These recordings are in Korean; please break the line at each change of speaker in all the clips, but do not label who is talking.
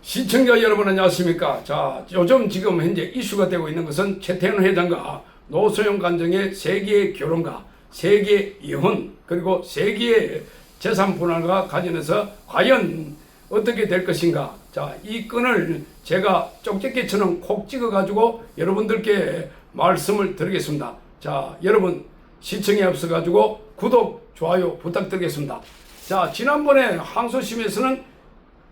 시청자 여러분 안녕하십니까. 자, 요즘 지금 현재 이슈가 되고 있는 것은 최태원 회장과 노소영 간정의 세기의 결혼과 세기의 이혼 그리고 세기의 재산 분할과 관련해서 과연 어떻게 될 것인가. 자, 이 건을 제가 쪽집게처럼 콕 찍어 가지고 여러분들께 말씀을 드리겠습니다. 자, 여러분 시청에 앞서 가지고 구독 좋아요 부탁드리겠습니다. 자, 지난번에 항소심에서는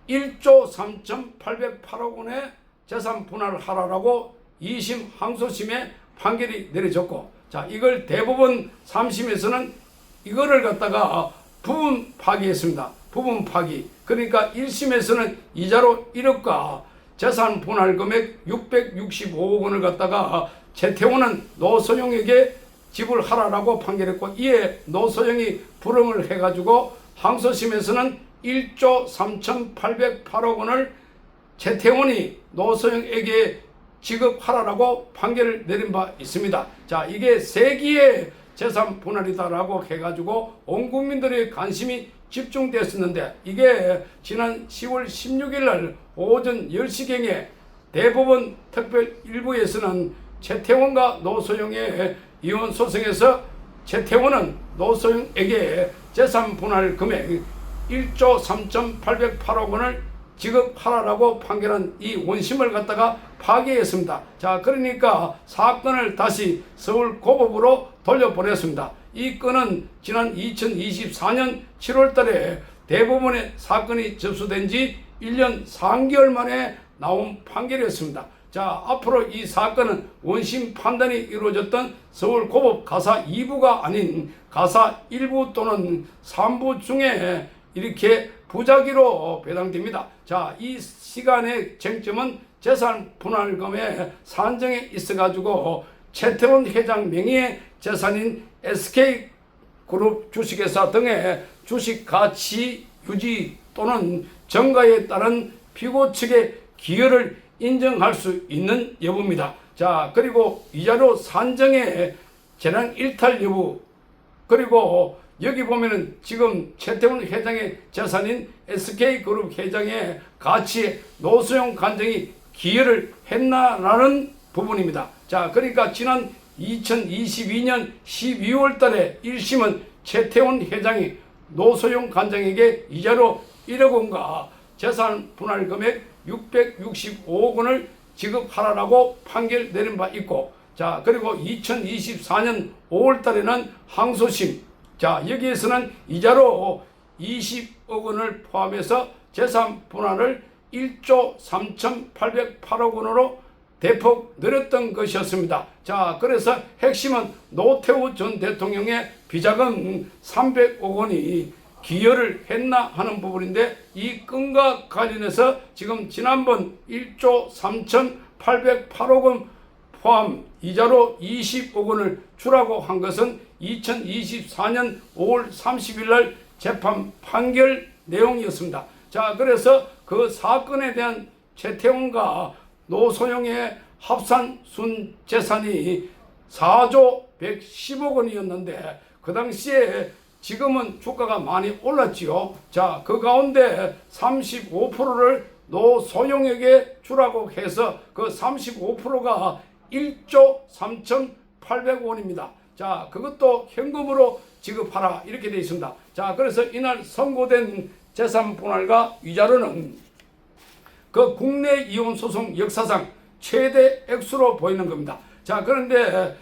1조 3,808억 원의 재산 분할을 하라라고 2심 항소심에 판결이 내려졌고, 자, 이걸 대법원 3심에서는 이거를 갖다가 부분 파기했습니다. 부분 파기. 그러니까 1심에서는 이자로 1억과 재산 분할 금액 665억 원을 갖다가 최태원은 노소영에게 지불하라라고 판결했고, 이에 노소영이 불응을 해가지고 항소심에서는 1조 3,808억 원을 최태원이 노소영에게 지급하라라고 판결을 내린 바 있습니다. 자, 이게 세기의 재산 분할이다라고 해가지고 온 국민들의 관심이 집중됐었는데, 이게 지난 10월 16일 날 오전 10시경에 대법원 특별 1부에서는 최태원과 노소영의 이혼 소송에서 최태원은 노소영에게 재산 분할 금액 1조 3,808억 원을 지급하라라고 판결한 이 원심을 갖다가 파기했습니다. 자, 그러니까 사건을 다시 서울고법으로 돌려보냈습니다. 이 건은 지난 2024년 7월 달에 대법원에 사건이 접수된 지 1년 3개월 만에 나온 판결이었습니다. 자, 앞으로 이 사건은 원심 판단이 이루어졌던 서울고법 가사 2부가 아닌 가사 1부 또는 3부 중에 이렇게 부작위로 배당됩니다. 자, 이 시간의 쟁점은 재산 분할금의 산정에 있어가지고 최태원 회장 명의의 재산인 SK그룹 주식회사 등의 주식 가치 유지 또는 정가에 따른 피고 측의 기여를 인정할 수 있는 여부입니다. 자, 그리고 이자료 산정의 재량 일탈 여부, 그리고 여기 보면은 지금 최태원 회장의 재산인 SK그룹 회장의 가치에 노소영 간정이 기여를 했나라는 부분입니다. 자, 그러니까 지난 2022년 12월 달에 1심은 최태원 회장이 노소영 간정에게 이자로 1억 원과 재산 분할 금액 665억 원을 지급하라고 판결 내린 바 있고, 자, 그리고 2024년 5월 달에는 항소심, 자, 여기에서는 이자로 20억 원을 포함해서 재산 분할을 1조 3,808억 원으로 대폭 늘렸던 것이었습니다. 자, 그래서 핵심은 노태우 전 대통령의 비자금 300억 원이 기여를 했나 하는 부분인데, 이 건과 관련해서 지금 지난번 1조 3,808억 원 포함 이자로 20억 원을 주라고 한 것은 2024년 5월 30일 날 재판 판결 내용이었습니다. 자, 그래서 그 사건에 대한 최태원과 노소영의 합산 순재산이 4조 110억 원이었는데, 그 당시에 지금은 주가가 많이 올랐지요. 자, 그 가운데 35%를 노소영에게 주라고 해서 그 35%가 1조 3,800억 원입니다. 자, 그것도 현금으로 지급하라 이렇게 되어 있습니다. 자, 그래서 이날 선고된 재산 분할과 위자료는 그 국내 이혼 소송 역사상 최대 액수로 보이는 겁니다. 자, 그런데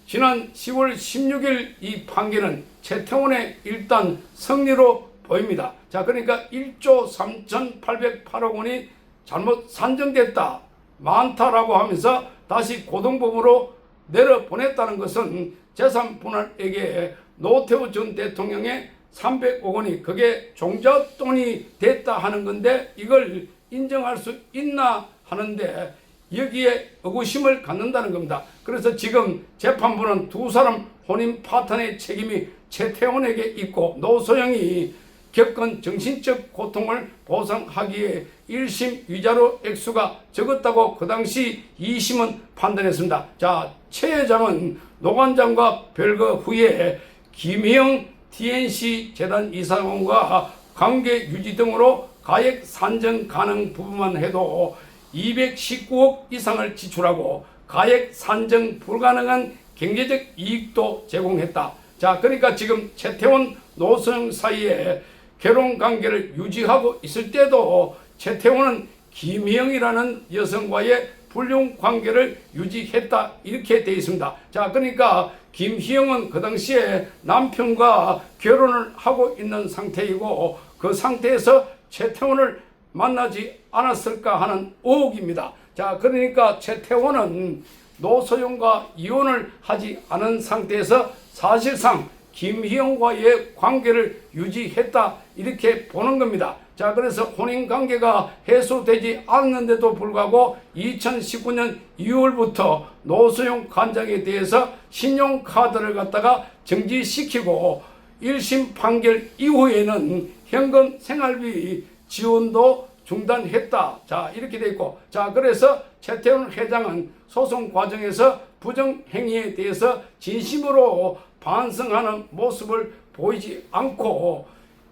지난 10월 16일 이 판결은 최태원의 일단 승리로 보입니다. 자, 그러니까 1조 3,808억 원이 잘못 산정됐다, 많다라고 하면서 다시 고등법으로 내려보냈다는 것은 재산 분할액에 노태우 전 대통령의 300억 원이 그게 종잣돈이 됐다 하는 건데, 이걸 인정할 수 있나 하는데 여기에 의구심을 갖는다는 겁니다. 그래서 지금 재판부는 두 사람 혼인 파탄의 책임이 최태원에게 있고, 노소영이 겪은 정신적 고통을 보상하기에 1심 위자료 액수가 적었다고 그 당시 2심은 판단했습니다. 자, 최 회장은 노관장과 별거 후에 김희영 TNC 재단 이사원과 관계 유지 등으로 가액 산정 가능 부분만 해도 219억 이상을 지출하고 가액 산정 불가능한 경제적 이익도 제공했다. 자, 그러니까 지금 최태원 노소영 사이에 결혼관계를 유지하고 있을 때도 최태원은 김희영이라는 여성과의 불륜관계를 유지했다, 이렇게 되어 있습니다. 자, 그러니까 김희영은 그 당시에 남편과 결혼을 하고 있는 상태이고 그 상태에서 최태원을 만나지 않았을까 하는 의혹입니다. 자, 그러니까 최태원은 노소영과 이혼을 하지 않은 상태에서 사실상 김희영과의 관계를 유지했다, 이렇게 보는 겁니다. 자, 그래서 혼인관계가 해소되지 않았는데도 불구하고 2019년 2월부터 노소영 관장에 대해서 신용카드를 갖다가 정지시키고 1심 판결 이후에는 현금 생활비 지원도 중단했다. 자, 이렇게 돼 있고, 자, 그래서 최태원 회장은 소송 과정에서 부정행위에 대해서 진심으로 반성하는 모습을 보이지 않고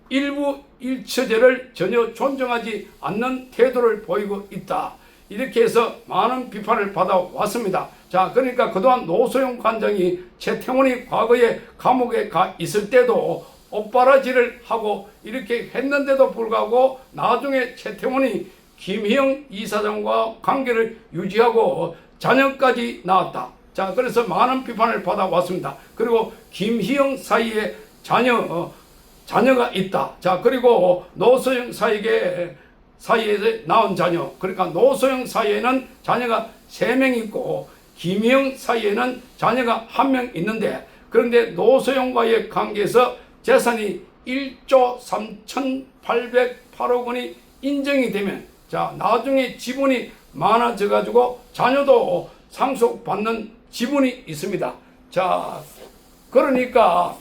일부 일처제를 전혀 존중하지 않는 태도를 보이고 있다, 이렇게 해서 많은 비판을 받아왔습니다. 자, 그러니까 그동안 노소영 관장이 최태원이 과거에 감옥에 가 있을 때도 옥바라지를 하고 이렇게 했는데도 불구하고 나중에 최태원이 김희영 이사장과 관계를 유지하고 자녀까지 낳았다. 자, 그래서 많은 비판을 받아왔습니다. 그리고 김희영 사이에 자녀가 있다. 자, 그리고 노소영 사이에 낳은 자녀, 그러니까 노소영 사이에는 자녀가 3명 있고 김희영 사이에는 자녀가 1명 있는데, 그런데 노소영과의 관계에서 재산이 1조 3,808억 원이 인정이 되면, 자, 나중에 지분이 많아져 가지고 자녀도 상속받는 지분이 있습니다. 자, 그러니까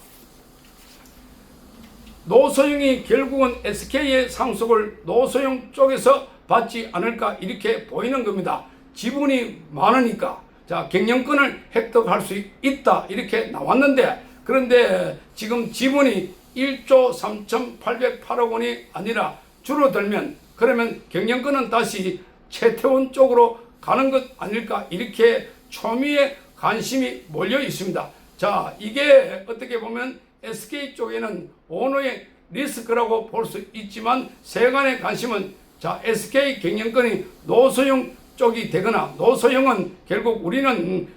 노소영이 결국은 SK의 상속을 노소영 쪽에서 받지 않을까, 이렇게 보이는 겁니다. 지분이 많으니까. 자, 경영권을 획득할 수 있다, 이렇게 나왔는데, 그런데 지금 지분이 1조 3,808억 원이 아니라 줄어들면, 그러면 경영권은 다시 최태원 쪽으로 가는 것 아닐까, 이렇게 초미의 관심이 몰려 있습니다. 자, 이게 어떻게 보면 SK 쪽에는 오너의 리스크라고 볼 수 있지만 세간의 관심은, 자, SK 경영권이 노소영 쪽이 되거나, 노소영은 결국 우리는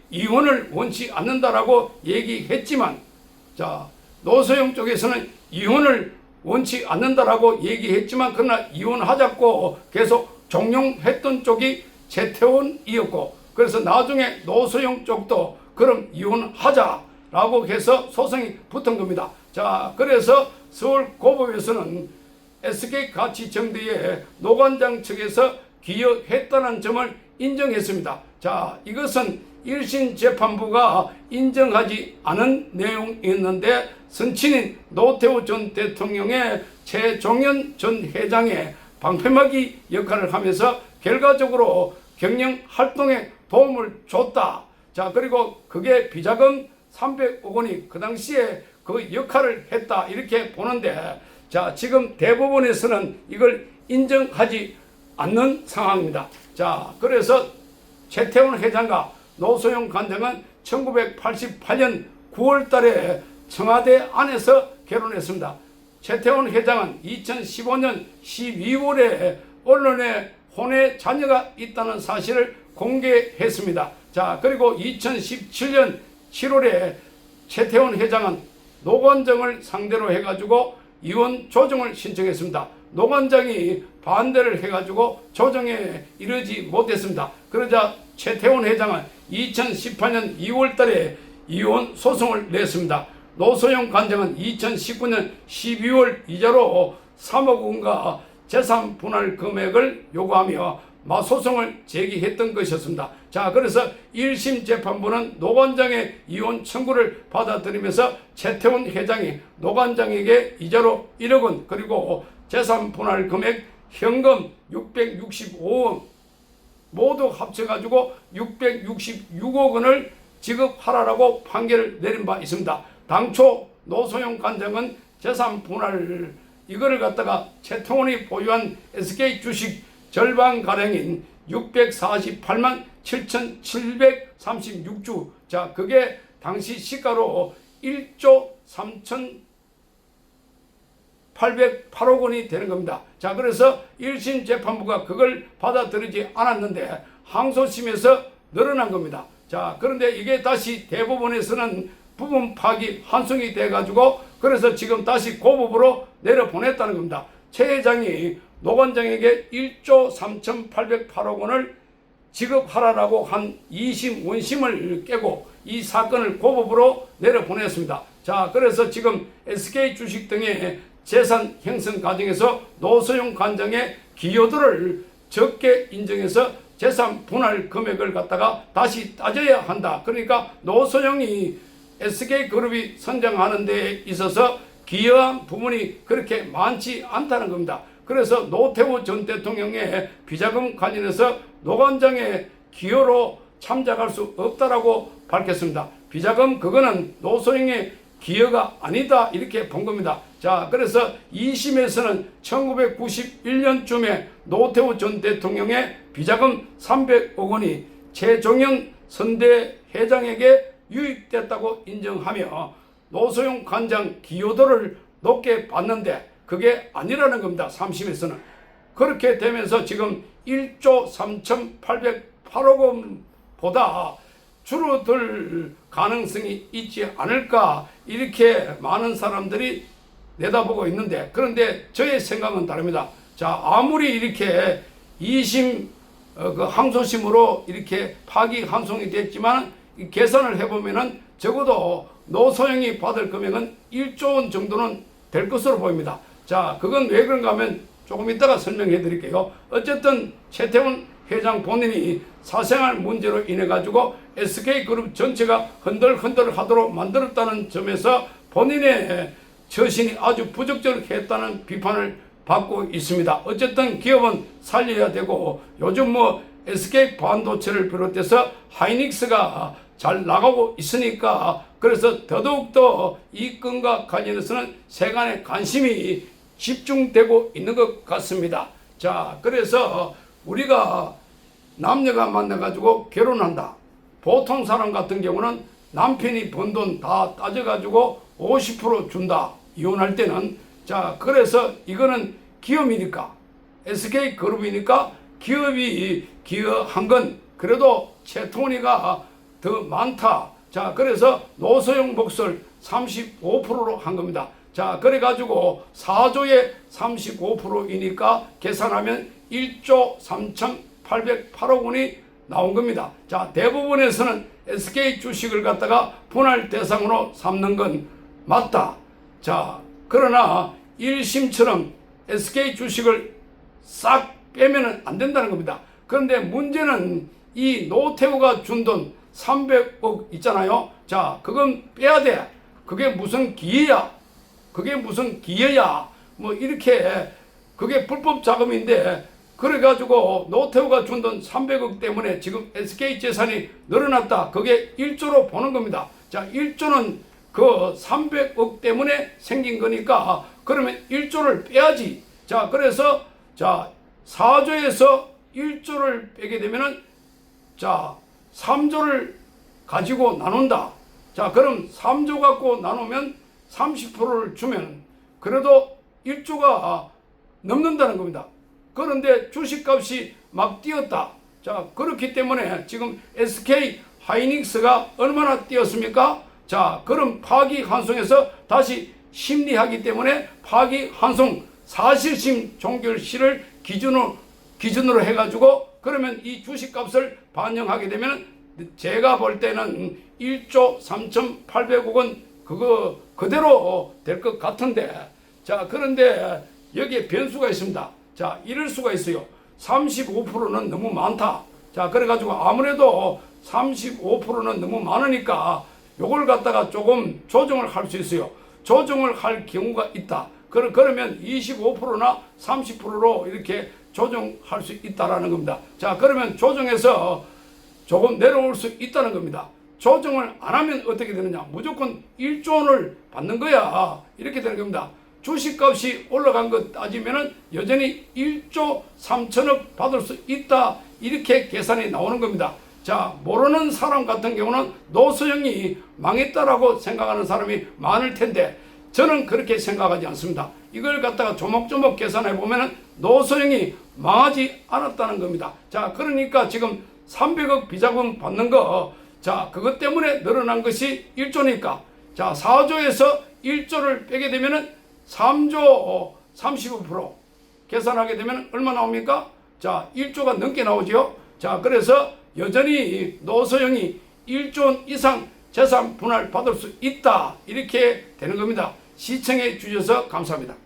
이혼을 원치 않는다라고 얘기했지만, 자, 노소영 쪽에서는 이혼을 원치 않는다라고 얘기했지만, 그러나 이혼하자고 계속 종용했던 쪽이 최태원이었고, 그래서 나중에 노소영 쪽도 그럼 이혼하자라고 해서 소송이 붙은 겁니다. 자, 그래서 서울고법에서는 SK가치정대에 노관장 측에서 기여했다는 점을 인정했습니다. 자, 이것은 1심 재판부가 인정하지 않은 내용이었는데, 선친인 노태우 전 대통령의 최종현 전 회장의 방패막이 역할을 하면서 결과적으로 경영 활동에 도움을 줬다. 자, 그리고 그게 비자금 300억 원이 그 당시에 그 역할을 했다, 이렇게 보는데, 자, 지금 대법원에서는 이걸 인정하지 않는 상황입니다. 자, 그래서 최태원 회장과 노소영 관장은 1988년 9월 달에 청와대 안에서 결혼했습니다. 최태원 회장은 2015년 12월에 언론에 혼외 자녀가 있다는 사실을 공개했습니다. 자, 그리고 2017년 7월에 최태원 회장은 노관장을 상대로 해가지고 이혼 조정을 신청했습니다. 노관장이 반대를 해가지고 조정에 이르지 못했습니다. 그러자 최태원 회장은 2018년 2월 달에 이혼 소송을 냈습니다. 노소영 관장은 2019년 12월 이자로 3억 원과 재산 분할 금액을 요구하며 마소송을 제기했던 것이었습니다. 자, 그래서 1심 재판부는 노관장의 이혼 청구를 받아들이면서 최태원 회장이 노관장에게 이자로 1억 원, 그리고 재산 분할 금액 현금 665원 모두 합쳐가지고 666억 원을 지급하라고 판결을 내린 바 있습니다. 당초 노소영 관장은 재산 분할 이거를 갖다가 최태원이 보유한 SK 주식 절반가량인 648만 7,736주. 자, 그게 당시 시가로 1조 3,808억 원이 되는 겁니다. 자, 그래서 1심 재판부가 그걸 받아들이지 않았는데 항소심에서 늘어난 겁니다. 자, 그런데 이게 다시 대법원에서는 부분 파기 환송이 돼가지고 그래서 지금 다시 고법으로 내려보냈다는 겁니다. 최 회장이 노관장에게 1조 3,808억 원을 지급하라라고 한 2심 원심을 깨고 이 사건을 고법으로 내려보냈습니다. 자, 그래서 지금 SK 주식 등의 재산 형성 과정에서 노소영 관장의 기여도를 적게 인정해서 재산 분할 금액을 갖다가 다시 따져야 한다. 그러니까 노소영이 SK그룹이 선정하는 데 있어서 기여한 부분이 그렇게 많지 않다는 겁니다. 그래서 노태우 전 대통령의 비자금 관련해서 노관장의 기여로 참작할 수 없다라고 밝혔습니다. 비자금 그거는 노소영의 기여가 아니다 이렇게 본 겁니다. 자, 그래서 2심에서는 1991년쯤에 노태우 전 대통령의 비자금 300억 원이 최종현 선대 회장에게 유입됐다고 인정하며 노소영 관장 기여도를 높게 봤는데 그게 아니라는 겁니다. 3심에서는. 그렇게 되면서 지금 1조 3,808억 원보다 줄어들 가능성이 있지 않을까 이렇게 많은 사람들이 내다보고 있는데 그런데 저의 생각은 다릅니다. 자, 아무리 이렇게 2심 그 항소심으로 이렇게 파기 환송이 됐지만 계산을 해보면은 적어도 노소영이 받을 금액은 1조 원 정도는 될 것으로 보입니다. 자, 그건 왜 그런가 하면 조금 이따가 설명해 드릴게요. 어쨌든 최태원 회장 본인이 사생활 문제로 인해 가지고 SK그룹 전체가 흔들흔들 하도록 만들었다는 점에서 본인의 처신이 아주 부적절했다는 비판을 받고 있습니다. 어쨌든 기업은 살려야 되고 요즘 뭐 SK 반도체를 비롯해서 하이닉스가 잘 나가고 있으니까 그래서 더더욱더 이 건과 관련해서는 세간의 관심이 집중되고 있는 것 같습니다. 자, 그래서 우리가 남녀가 만나가지고 결혼한다. 보통 사람 같은 경우는 남편이 번 돈 다 따져가지고 50% 준다. 이혼할 때는. 자, 그래서 이거는 기업이니까 SK그룹이니까 기업이 기여한 건 그래도 최태원이가 더 많다. 자, 그래서 노소영 몫을 35%로 한 겁니다. 자, 그래가지고 4조의 35%이니까 계산하면 1조 3,808억 원이 나온 겁니다. 자, 대법원에서는 SK 주식을 갖다가 분할 대상으로 삼는 건 맞다. 자, 그러나 1심처럼 SK 주식을 싹 빼면 안 된다는 겁니다. 그런데 문제는 이 노태우가 준 돈 300억 있잖아요. 자, 그건 빼야 돼. 그게 무슨 기회야? 그게 무슨 기회야? 뭐 이렇게 그게 불법 자금인데 그래가지고 노태우가 준 돈 300억 때문에 지금 SK 재산이 늘어났다. 그게 1조로 보는 겁니다. 자, 1조는 그 300억 때문에 생긴 거니까 그러면 1조를 빼야지. 자, 그래서 자 4조에서 1조를 빼게 되면은 자 3조를 가지고 나눈다. 자, 그럼 3조 갖고 나누면 30%를 주면 그래도 1조가 넘는다는 겁니다. 그런데 주식값이 막 뛰었다. 자, 그렇기 때문에 지금 SK 하이닉스가 얼마나 뛰었습니까? 자, 그럼 파기 환송에서 다시 심리하기 때문에 파기 환송 사실심 종결시를 기준으로 해가지고 그러면 이 주식값을 반영하게 되면 제가 볼 때는 1조 3,800억 원 그거 그대로 될 것 같은데 자, 그런데 여기에 변수가 있습니다. 자, 이럴 수가 있어요. 35%는 너무 많다. 자, 그래가지고 아무래도 35%는 너무 많으니까 요걸 갖다가 조금 조정을 할 수 있어요. 조정을 할 경우가 있다. 그러면 25%나 30%로 이렇게 조정할 수 있다라는 겁니다. 자, 그러면 조정해서 조금 내려올 수 있다는 겁니다. 조정을 안 하면 어떻게 되느냐? 무조건 1조 원을 받는 거야. 이렇게 되는 겁니다. 주식값이 올라간 것 따지면은 여전히 1조 3천억 받을 수 있다. 이렇게 계산이 나오는 겁니다. 자, 모르는 사람 같은 경우는 노소영이 망했다라고 생각하는 사람이 많을 텐데 저는 그렇게 생각하지 않습니다. 이걸 갖다가 조목조목 계산해 보면은 노소영이 망하지 않았다는 겁니다. 자, 그러니까 지금 300억 비자금 받는 거, 자, 그것 때문에 늘어난 것이 1조니까, 자, 4조에서 1조를 빼게 되면은 3조 35% 계산하게 되면 얼마 나옵니까? 자, 1조가 넘게 나오죠. 자, 그래서 여전히 노소영이 1조 이상 재산 분할 받을 수 있다. 이렇게 되는 겁니다. 시청해 주셔서 감사합니다.